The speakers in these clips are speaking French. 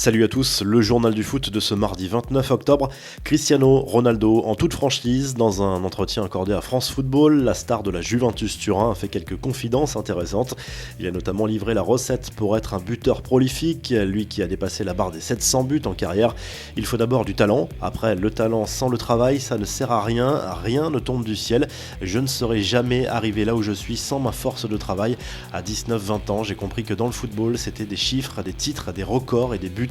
Salut à tous, le journal du foot de ce mardi 29 octobre. Cristiano Ronaldo, en toute franchise, dans un entretien accordé à France Football, la star de la Juventus Turin a fait quelques confidences intéressantes. Il a notamment livré la recette pour être un buteur prolifique, lui qui a dépassé la barre des 700 buts en carrière. Il faut d'abord du talent. Après, le talent sans le travail, ça ne sert à rien ne tombe du ciel. Je ne serai jamais arrivé là où je suis sans ma force de travail. À 19-20 ans, j'ai compris que dans le football, c'était des chiffres, des titres, des records et des buts.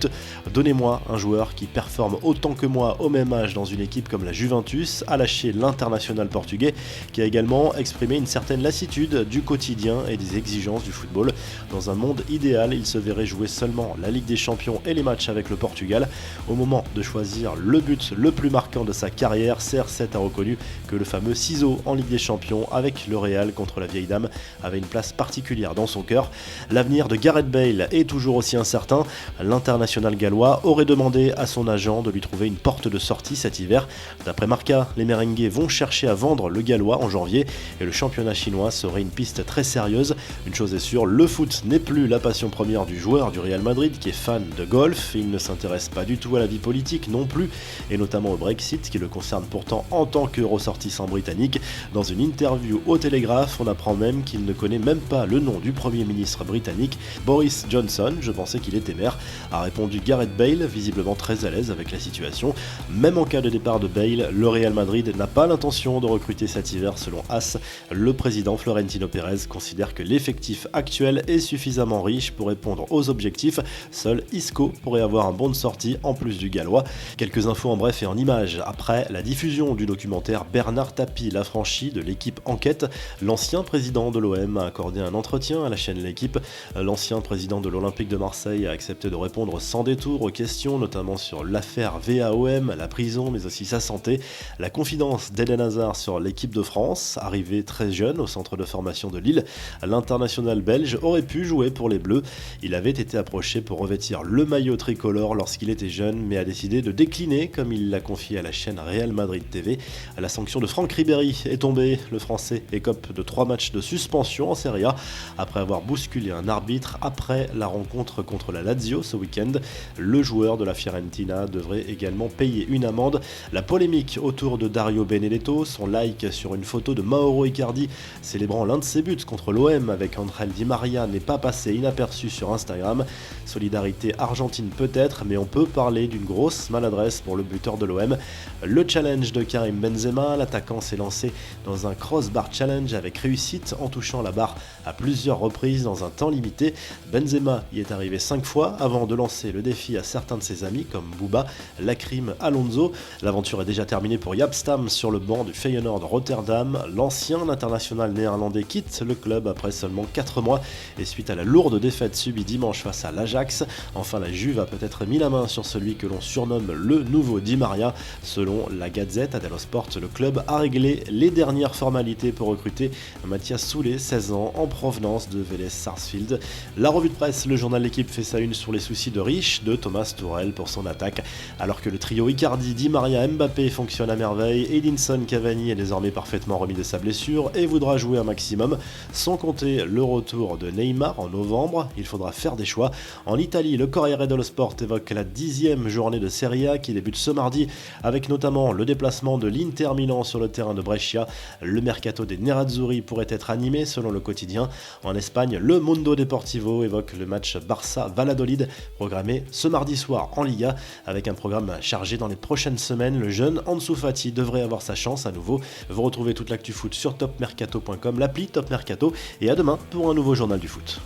Donnez-moi un joueur qui performe autant que moi au même âge dans une équipe comme la Juventus, a lâché l'international portugais, qui a également exprimé une certaine lassitude du quotidien et des exigences du football. Dans un monde idéal, il se verrait jouer seulement la Ligue des Champions et les matchs avec le Portugal. Au moment de choisir le but le plus marquant de sa carrière, CR7 a reconnu que le fameux ciseau en Ligue des Champions avec le Real contre la vieille dame avait une place particulière dans son cœur. L'avenir de Gareth Bale est toujours aussi incertain. L'international gallois aurait demandé à son agent de lui trouver une porte de sortie cet hiver. D'après Marca, les merengues vont chercher à vendre le gallois en janvier et le championnat chinois serait une piste très sérieuse. Une chose est sûre, le foot n'est plus la passion première du joueur du Real Madrid qui est fan de golf. Il ne s'intéresse pas du tout à la vie politique non plus, et notamment au Brexit qui le concerne pourtant en tant que ressortissant britannique. Dans une interview au Télégraphe, on apprend même qu'il ne connaît même pas le nom du Premier ministre britannique. Boris Johnson, je pensais qu'il était maire, a répondu Gareth Bale, visiblement très à l'aise avec la situation. Même en cas de départ de Bale, le Real Madrid n'a pas l'intention de recruter cet hiver selon AS. Le président Florentino Pérez considère que l'effectif actuel est suffisamment riche pour répondre aux objectifs. Seul Isco pourrait avoir un bon de sortie en plus du gallois. Quelques infos en bref et en images. Après la diffusion du documentaire Bernard Tapie l'affranchi de l'équipe Enquête, l'ancien président de l'OM a accordé un entretien à la chaîne L'Équipe. L'ancien président de l'Olympique de Marseille a accepté de répondre sans détour aux questions, notamment sur l'affaire VAOM, la prison, mais aussi sa santé. La confidence d'Eden Hazard sur l'équipe de France, arrivé très jeune au centre de formation de Lille, l'international belge aurait pu jouer pour les Bleus. Il avait été approché pour revêtir le maillot tricolore lorsqu'il était jeune, mais a décidé de décliner, comme il l'a confié à la chaîne Real Madrid TV. La sanction de Franck Ribéry est tombée. Le Français écope de 3 matchs de suspension en Serie A, après avoir bousculé un arbitre après la rencontre contre la Lazio ce week-end. Le joueur de la Fiorentina devrait également payer une amende. La polémique autour de Dario Benedetto, son like sur une photo de Mauro Icardi célébrant l'un de ses buts contre l'OM avec Angel Di Maria n'est pas passé inaperçu sur Instagram. Solidarité argentine peut-être, mais on peut parler d'une grosse maladresse pour le buteur de l'OM. Le challenge de Karim Benzema, l'attaquant s'est lancé dans un crossbar challenge avec réussite en touchant la barre à plusieurs reprises dans un temps limité. Benzema y est arrivé 5 fois avant de lancer le défi à certains de ses amis comme Bouba, Lakrim, Alonso. L'aventure est déjà terminée pour Jaap Stam sur le banc du Feyenoord Rotterdam. L'ancien international néerlandais quitte le club après seulement 4 mois et suite à la lourde défaite subie dimanche face à l'Ajax. Enfin, la Juve a peut-être mis la main sur celui que l'on surnomme le nouveau Di Maria. Selon la Gazzetta dello Sport, le club a réglé les dernières formalités pour recruter Mathias Soulé, 16 ans, en provenance de Vélez Sarsfield. La revue de presse, le journal L'Équipe fait sa une sur les soucis de riche de Thomas Tuchel pour son attaque. Alors que le trio Icardi, Di Maria, Mbappé fonctionne à merveille, Edinson Cavani est désormais parfaitement remis de sa blessure et voudra jouer un maximum, sans compter le retour de Neymar en novembre. Il faudra faire des choix. En Italie, le Corriere dello Sport évoque la 10e journée de Serie A qui débute ce mardi avec notamment le déplacement de l'Inter Milan sur le terrain de Brescia. Le mercato des Nerazzurri pourrait être animé selon le quotidien. En Espagne, le Mundo Deportivo évoque le match Barça-Valladolid programmé ce mardi soir en Liga. Avec un programme chargé dans les prochaines semaines, le jeune Ansu Fati devrait avoir sa chance à nouveau. Vous retrouvez toute l'actu foot sur topmercato.com, l'appli Top Mercato, et à demain pour un nouveau journal du foot.